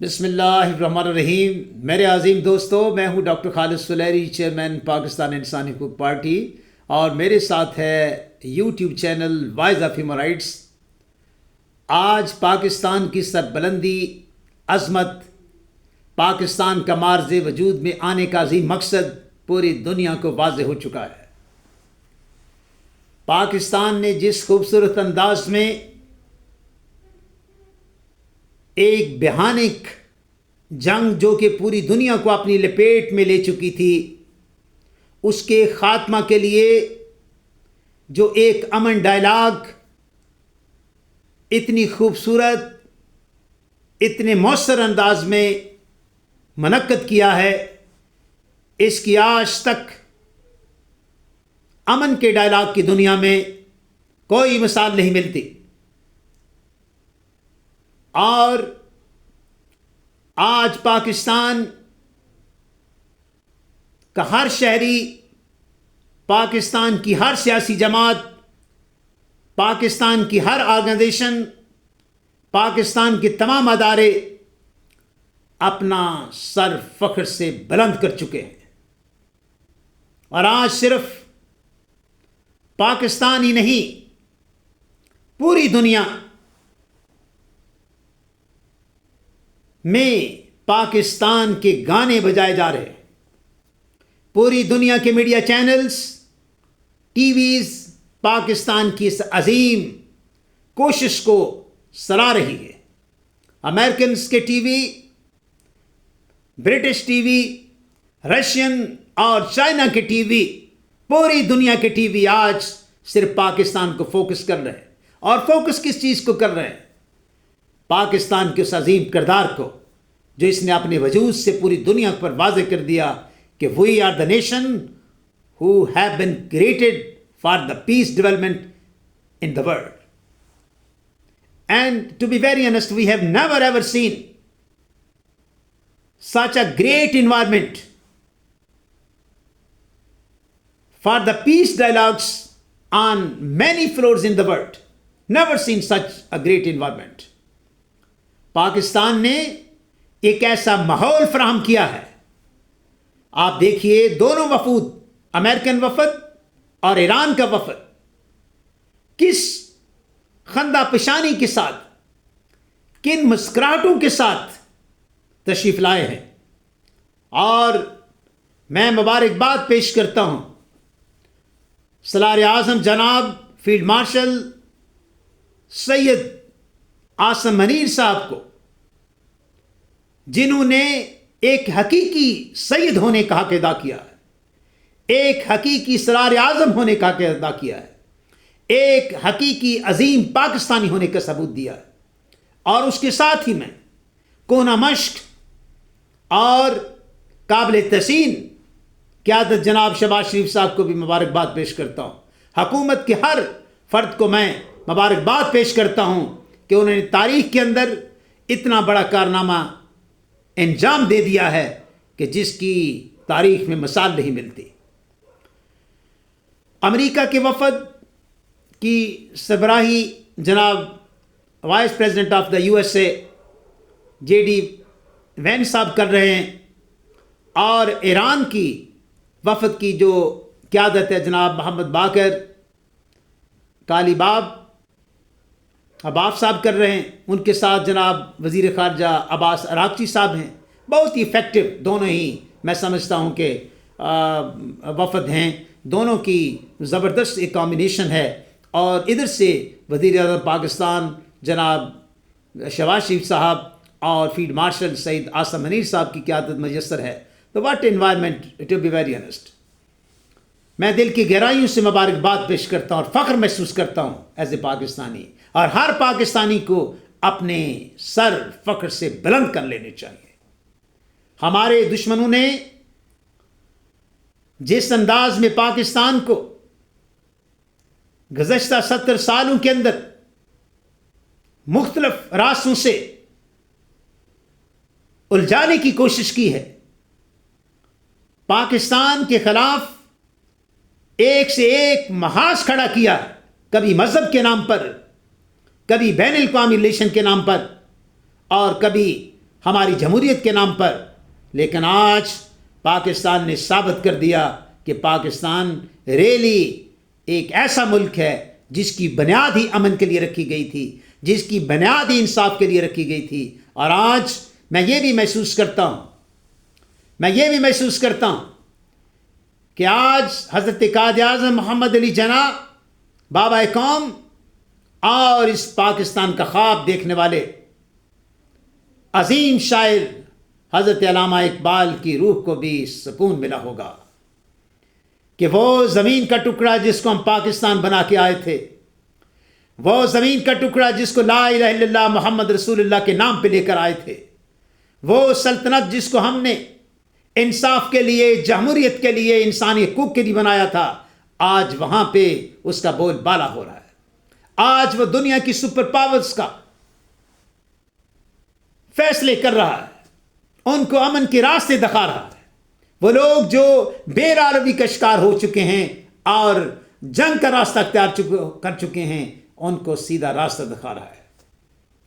بسم اللہ الرحمن الرحیم. میرے عظیم دوستو، میں ہوں ڈاکٹر خالد سلیری، چیئرمین پاکستان انسانی حقوق پارٹی، اور میرے ساتھ ہے YouTube channel voice of human rights. آج پاکستان کی سربلندی، عظمت، پاکستان کا معرض وجود میں آنے کا عظیم مقصد پوری دنیا کو واضح ہو چکا ہے. پاکستان نے جس خوبصورت انداز میں ایک بھیانک جنگ جو کہ پوری دنیا کو اپنی لپیٹ میں لے چکی تھی، اس کے خاتمہ کے لیے جو ایک امن ڈائلاگ اتنی خوبصورت، اتنے مؤثر انداز میں منعقد کیا ہے، اس کی آج تک امن کے ڈائلاگ کی دنیا میں کوئی مثال نہیں ملتی. اور آج پاکستان کا ہر شہری، پاکستان کی ہر سیاسی جماعت، پاکستان کی ہر آرگنائزیشن، پاکستان کے تمام ادارے اپنا سر فخر سے بلند کر چکے ہیں. اور آج صرف پاکستان ہی نہیں، پوری دنیا میں پاکستان کے گانے بجائے جا رہے ہیں. پوری دنیا کے media channels, T Vs Pakistan کی اس عظیم کوشش کو سراہ رہی ہے. امریکنز کے T V, British T V, Russian اور چائنا کے ٹی وی، پوری دنیا کے ٹی وی آج صرف پاکستان کو فوکس کر رہے ہیں. اور فوکس کس چیز کو کر رہے ہیں؟ پاکستان کے اس عظیم کردار کو، جو اس نے اپنے وجود سے پوری دنیا پر واضح کر دیا کہ we are the nation who have been created for the peace development in the world. And to be very honest, we have never ever seen such a great environment for the peace dialogues on many floors in the world. Never seen such a great environment. Pakistan نے ایک ایسا ماحول فراہم کیا ہے. آپ دیکھیے دونوں وفود، امریکن وفد اور ایران کا وفد، کس خندہ پیشانی کے ساتھ، کن مسکراہٹوں کے ساتھ تشریف لائے ہیں. اور میں مبارکباد پیش کرتا ہوں سالار اعظم جناب فیلڈ مارشل سید عاصم منیر صاحب کو، جنہوں نے ایک حقیقی سید ہونے کا حق ادا کیا ہے، ایک حقیقی سالار اعظم ہونے کا حق ادا کیا ہے، ایک حقیقی عظیم پاکستانی ہونے کا ثبوت دیا ہے. اور اس کے ساتھ ہی میں کونا مشق اور قابل تحسین قیادت جناب شہباز شریف صاحب کو بھی مبارکباد پیش کرتا ہوں. حکومت کے ہر فرد کو میں مبارکباد پیش کرتا ہوں کہ انہوں نے تاریخ کے اندر اتنا بڑا کارنامہ انجام دے دیا ہے کہ جس کی تاریخ میں مثال نہیں ملتی. امریکہ کے وفد کی سربراہی جناب vice president of the U S A J D when صاحب کر رہے ہیں، اور ایران کی وفد کی جو قیادت ہے جناب محمد باقر کالیباف عباف صاحب کر رہے ہیں. ان کے ساتھ جناب وزیر خارجہ عباس عراقچی صاحب ہیں. بہت ہی افیکٹو دونوں ہی میں سمجھتا ہوں کہ وفد ہیں. دونوں کی زبردست ایک کامبینیشن ہے. اور ادھر سے وزیر اعظم پاکستان جناب شہباز شریف صاحب اور فیلڈ مارشل سید عاصم منیر صاحب کی قیادت میسر ہے. تو what environment, to be very honest. میں دل کی گہرائیوں سے مبارکباد پیش کرتا ہوں اور فخر محسوس کرتا ہوں ایز اے پاکستانی. اور ہر پاکستانی کو اپنے سر فخر سے بلند کر لینے چاہیے. ہمارے دشمنوں نے جس انداز میں پاکستان کو گزشتہ 70 سالوں کے اندر مختلف راستوں سے الجھانے کی کوشش کی ہے، پاکستان کے خلاف ایک سے ایک محاذ کھڑا کیا، کبھی مذہب کے نام پر، کبھی بین الاقوامی ریلیشن کے نام پر، اور کبھی ہماری جمہوریت کے نام پر، لیکن آج پاکستان نے ثابت کر دیا کہ پاکستان ریلی ایک ایسا ملک ہے جس کی بنیاد ہی امن کے لیے رکھی گئی تھی، جس کی بنیاد ہی انصاف کے لیے رکھی گئی تھی۔ اور آج میں یہ بھی محسوس کرتا ہوں کہ آج حضرت قائد اعظم محمد علی جناح، بابا قوم، اور اس پاکستان کا خواب دیکھنے والے عظیم شاعر حضرت علامہ اقبال کی روح کو بھی سکون ملا ہوگا کہ وہ زمین کا ٹکڑا جس کو ہم پاکستان بنا کے آئے تھے، وہ زمین کا ٹکڑا جس کو لا الہ الا اللہ محمد رسول اللہ کے نام پہ لے کر آئے تھے، وہ سلطنت جس کو ہم نے انصاف کے لیے، جمہوریت کے لیے، انسانی حقوق کے لیے بنایا تھا، آج وہاں پہ اس کا بول بالا ہو رہا ہے۔ آج وہ دنیا کی سپر پاورز کا فیصلے کر رہا ہے، ان کو امن کے راستے دکھا رہا ہے۔ وہ لوگ جو بے روی کا شکار ہو چکے ہیں اور جنگ کا راستہ اختیار کر چکے ہیں، ان کو سیدھا راستہ دکھا رہا ہے۔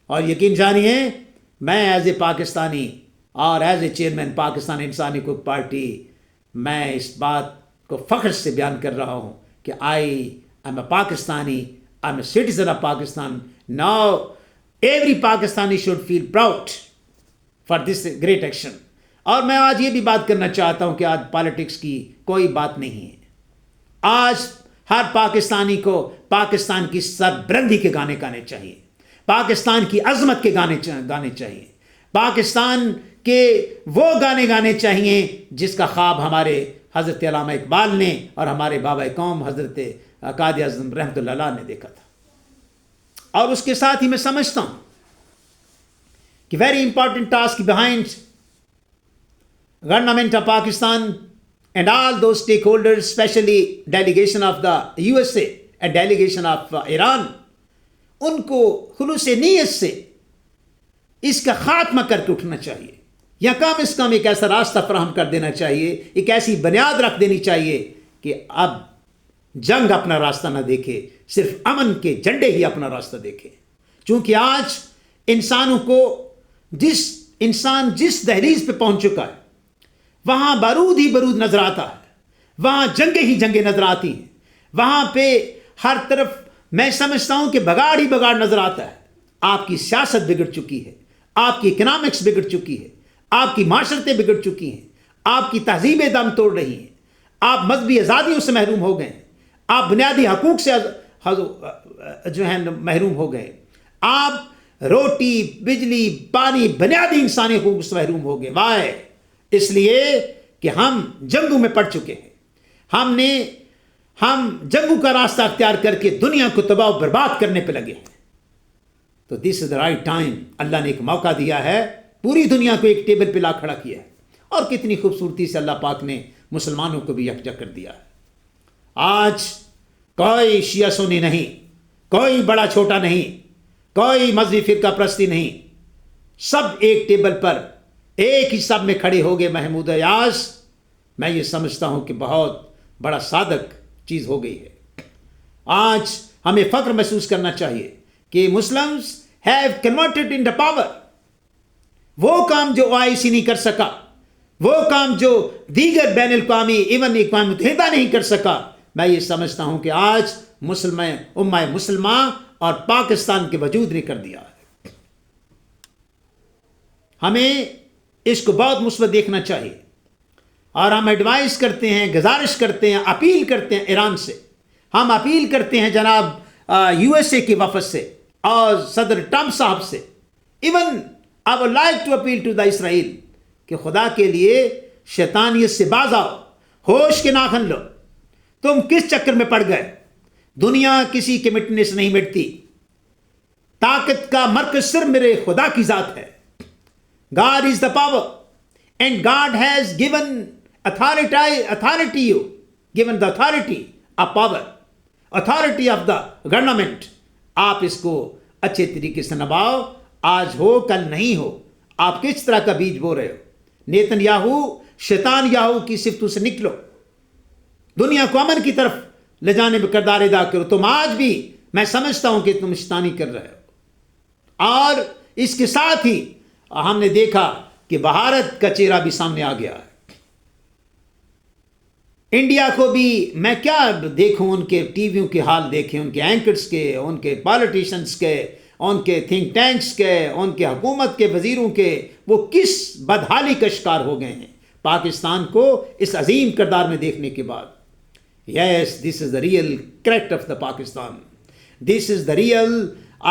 اور یقین جانیے، میں ایز اے پاکستانی اور ایز اے چیئرمین پاکستان انسانی حقوق پارٹی، میں اس بات کو فخر سے بیان کر رہا ہوں کہ I am a Pakistani, I am a citizen of Pakistan. Now every Pakistani should feel proud for this great action. اور میں آج یہ بھی بات کرنا چاہتا ہوں کہ آج پالیٹکس کی کوئی بات نہیں ہے۔ آج ہر پاکستانی کو پاکستان کی سربلندی کے گانے گانے چاہیے، پاکستان کی عظمت کے گانے چاہیے، پاکستان کے وہ گانے گانے چاہیے جس کا خواب ہمارے حضرت علامہ اقبال نے اور ہمارے بابا قوم حضرت قائد اعظم رحمۃ اللہ علیہ نے دیکھا تھا۔ اور اس کے ساتھ ہی میں سمجھتا ہوں کہ very important task behind government of Pakistan and all those stakeholders, especially delegation of the USA and delegation of Iran، ان کو خلوص نیت سے اس کا خاتمہ کر کے اٹھنا چاہیے، یا کم از کم ایک ایسا راستہ فراہم کر دینا چاہیے، ایک ایسی بنیاد رکھ دینی چاہیے کہ اب جنگ اپنا راستہ نہ دیکھے، صرف امن کے جھنڈے ہی اپنا راستہ دیکھے۔ چونکہ آج انسانوں کو انسان جس دہلیز پہ پہنچ چکا ہے، وہاں بارود ہی بارود نظر آتا ہے، وہاں جنگیں ہی جنگیں نظر آتی ہیں، وہاں پہ ہر طرف میں سمجھتا ہوں کہ بگاڑ ہی بگاڑ نظر آتا ہے۔ آپ کی سیاست بگڑ چکی ہے، آپ کی اکنامکس بگڑ چکی ہے، آپ کی معاشرتیں بگڑ چکی ہیں، آپ کی تہذیبیں دم توڑ رہی ہیں، آپ مذہبی آزادیوں سے محروم ہو گئے ہیں، آپ بنیادی حقوق سے جو ہیں محروم ہو گئے، آپ روٹی، بجلی، پانی، بنیادی انسانی حقوق سے محروم ہو گئے۔ وائے؟ اس لیے کہ ہم جنگوں میں پڑ چکے ہیں، ہم جنگوں کا راستہ اختیار کر کے دنیا کو تباہ و برباد کرنے پہ لگے ہیں۔ تو دس از دا رائٹ ٹائم۔ اللہ نے ایک موقع دیا ہے، پوری دنیا کو ایک ٹیبل پہ لا کھڑا کیا ہے، اور کتنی خوبصورتی سے اللہ پاک نے مسلمانوں کو بھی یکجا کر دیا ہے۔ آج کوئی شیعہ سنی نہیں، کوئی بڑا چھوٹا نہیں، کوئی مذہبی فرقہ پرستی نہیں، سب ایک ٹیبل پر ایک ہی سب میں کھڑے ہو گئے۔ محمود ایاز، میں یہ سمجھتا ہوں کہ بہت بڑا صادق چیز ہو گئی ہے۔ آج ہمیں فخر محسوس کرنا چاہیے کہ Muslims have converted in the power. وہ کام جو OIC نہیں کر سکا، وہ کام جو دیگر بین الاقوامی ایون اقوام متحدہ نہیں کر سکا، میں یہ سمجھتا ہوں کہ آج امہ مسلمہ اور پاکستان کے وجود نے کر دیا ہے۔ ہمیں اس کو بہت مثبت دیکھنا چاہیے، اور ہم ایڈوائز کرتے ہیں، گزارش کرتے ہیں، اپیل کرتے ہیں ایران سے، ہم اپیل کرتے ہیں جناب USA کے وفد سے اور صدر ٹرمپ صاحب سے، even I would like to appeal to the اسرائیل، کہ خدا کے لیے شیطانیت سے باز آؤ، ہوش کے ناخن لو۔ تم کس چکر میں پڑ گئے؟ دنیا کسی کے مٹنے سے نہیں مٹتی، طاقت کا مرکز صرف میرے خدا کی ذات ہے۔ God is the power, and God has given authority you, given the authority of power, authority of the government۔ آپ اس کو اچھے طریقے سے نبھاؤ، آج ہو کل نہیں ہو۔ آپ کس طرح کا بیج بو رہے ہو؟ نیتن یاہو، شیطان یاہو کی صفتوں سے نکلو، دنیا کو امن کی طرف لے جانے میں کردار ادا کرو۔ تم آج بھی، میں سمجھتا ہوں کہ تم شیطانی کر رہے ہو، اور اس کے ساتھ ہی ہم نے دیکھا کہ بھارت کا چہرہ بھی سامنے آ گیا ہے. انڈیا کو بھی میں کیا دیکھوں، ان کے ٹی ویوں کے حال دیکھیں، ان کے اینکرز کے، ان کے پالیٹیشنز کے، ان کے تھنک ٹینکس کے، ان کے حکومت کے وزیروں کے، وہ کس بدحالی کا شکار ہو گئے ہیں پاکستان کو اس عظیم کردار میں دیکھنے کے بعد. Yes, this is the real correct of the Pakistan. This is the real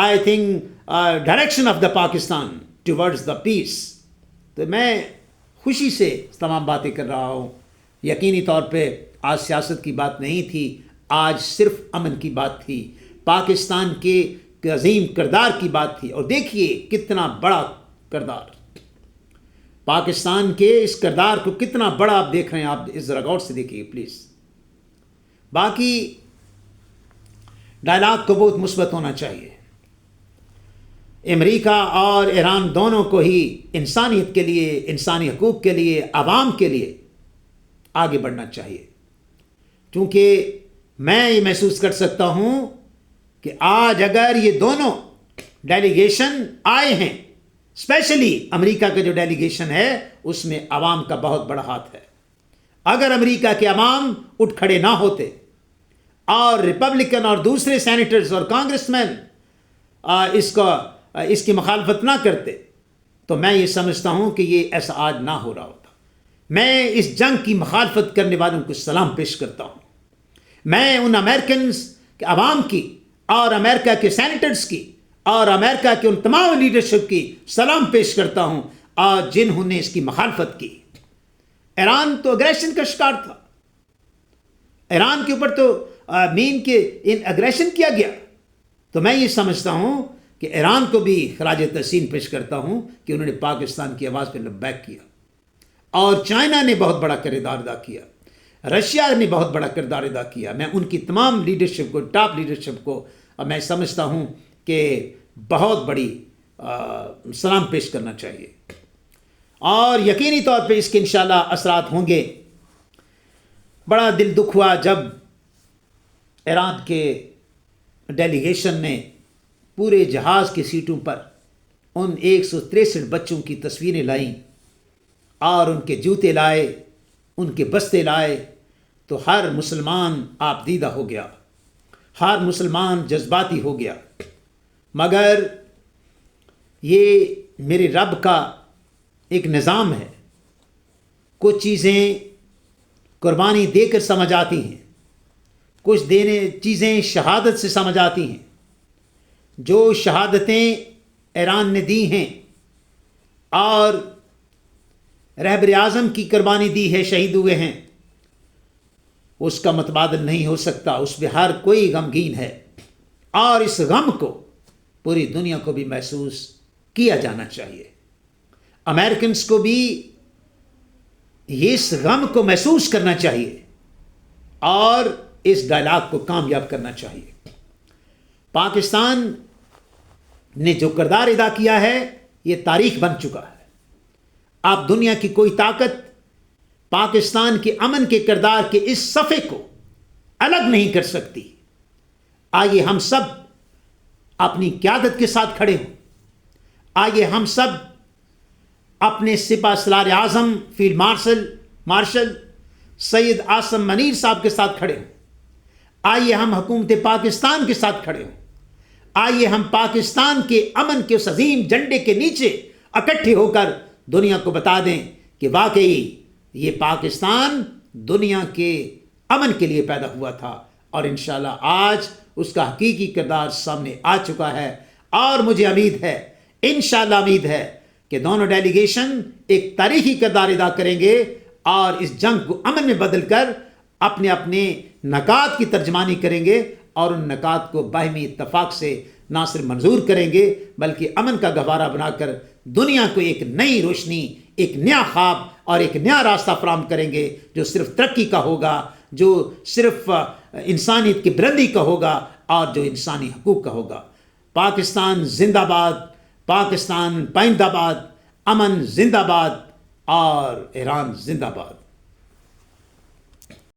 I think direction of the Pakistan towards the peace. تو میں خوشی سے تمام باتیں کر رہا ہوں. یقینی طور پہ آج سیاست کی بات نہیں تھی، آج صرف امن کی بات تھی، پاکستان کے عظیم کردار کی بات تھی. اور دیکھیے کتنا بڑا کردار، پاکستان کے اس کردار کو کتنا بڑا آپ دیکھ رہے ہیں. آپ اس ذرا غور سے دیکھیے پلیز. باقی ڈائلاگ کو بہت مثبت ہونا چاہیے. امریکہ اور ایران دونوں کو ہی انسانیت کے لیے، انسانی حقوق کے لیے، عوام کے لیے آگے بڑھنا چاہیے. کیونکہ میں یہ محسوس کر سکتا ہوں کہ آج اگر یہ دونوں ڈیلیگیشن آئے ہیں، اسپیشلی امریکہ کا جو ڈیلیگیشن ہے، اس میں عوام کا بہت بڑا ہاتھ ہے. اگر امریکہ کے عوام اٹھ کھڑے نہ ہوتے اور ریپبلکن اور دوسرے سینیٹرز اور کانگریس مین اس کی مخالفت نہ کرتے تو میں یہ سمجھتا ہوں کہ یہ ایسا آج نہ ہو رہا ہوتا. میں اس جنگ کی مخالفت کرنے والوں کو سلام پیش کرتا ہوں. میں ان امریکنز کے عوام کی اور امریکہ کے سینیٹرز کی اور امریکہ کے ان تمام لیڈرشپ کی سلام پیش کرتا ہوں اور جنہوں نے اس کی مخالفت کی. ایران تو اگریشن کا شکار تھا، ایران کے اوپر تو مین کے اگریشن کیا گیا. تو میں یہ سمجھتا ہوں کہ ایران کو بھی خراج تحسین پیش کرتا ہوں کہ انہوں نے پاکستان کی آواز پہ لبیک کیا. اور چائنا نے بہت بڑا کردار ادا کیا، رشیا نے بہت بڑا کردار ادا کیا. میں ان کی تمام لیڈرشپ کو، ٹاپ لیڈرشپ کو میں سمجھتا ہوں کہ بہت بڑی سلام پیش کرنا چاہیے. اور یقینی طور پہ اس کے انشاءاللہ اثرات ہوں گے. بڑا دل دکھ ہوا جب ایران کے ڈیلیگیشن نے پورے جہاز کی سیٹوں پر ان 163 بچوں کی تصویریں لائیں اور ان کے جوتے لائے، ان کے بستے لائے. تو ہر مسلمان آپ دیدہ ہو گیا، ہر مسلمان جذباتی ہو گیا. مگر یہ میرے رب کا ایک نظام ہے. کچھ چیزیں قربانی دے کر سمجھ آتی ہیں، کچھ چیزیں شہادت سے سمجھ آتی ہیں. جو شہادتیں ایران نے دی ہیں اور رہبر اعظم کی قربانی دی ہے، شہید ہوئے ہیں، اس کا متبادل نہیں ہو سکتا. اس پہ ہر کوئی غمگین ہے اور اس غم کو پوری دنیا کو بھی محسوس کیا جانا چاہیے. امریکنز کو بھی اس غم کو محسوس کرنا چاہیے اور اس ڈائلاگ کو کامیاب کرنا چاہیے. پاکستان نے جو کردار ادا کیا ہے یہ تاریخ بن چکا ہے. اب دنیا کی کوئی طاقت پاکستان کے امن کے کردار کے اس صفحے کو الگ نہیں کر سکتی. آئیے ہم سب اپنی قیادت کے ساتھ کھڑے ہوں. آئیے ہم سب اپنے سپہ سالار اعظم فیلڈ مارشل سید عاصم منیر صاحب کے ساتھ کھڑے ہوں. آئیے ہم حکومت پاکستان کے ساتھ کھڑے ہوں. آئیے ہم پاکستان کے امن کے اس عظیم جھنڈے کے نیچے اکٹھے ہو کر دنیا کو بتا دیں کہ واقعی یہ پاکستان دنیا کے امن کے لیے پیدا ہوا تھا اور انشاءاللہ آج اس کا حقیقی کردار سامنے آ چکا ہے. اور مجھے امید ہے، انشاءاللہ امید ہے کہ دونوں ڈیلیگیشن ایک تاریخی کردار ادا کریں گے اور اس جنگ کو امن میں بدل کر اپنے اپنے نکات کی ترجمانی کریں گے اور ان نکات کو باہمی اتفاق سے نہ صرف منظور کریں گے بلکہ امن کا گہوارہ بنا کر دنیا کو ایک نئی روشنی، ایک نیا خواب اور ایک نیا راستہ فراہم کریں گے جو صرف ترقی کا ہوگا، جو صرف انسانیت کی بلندی کا ہوگا اور جو انسانی حقوق کا ہوگا. پاکستان زندہ باد، پاکستان پائندہ باد، امن زندہ باد اور ایران زندہ باد.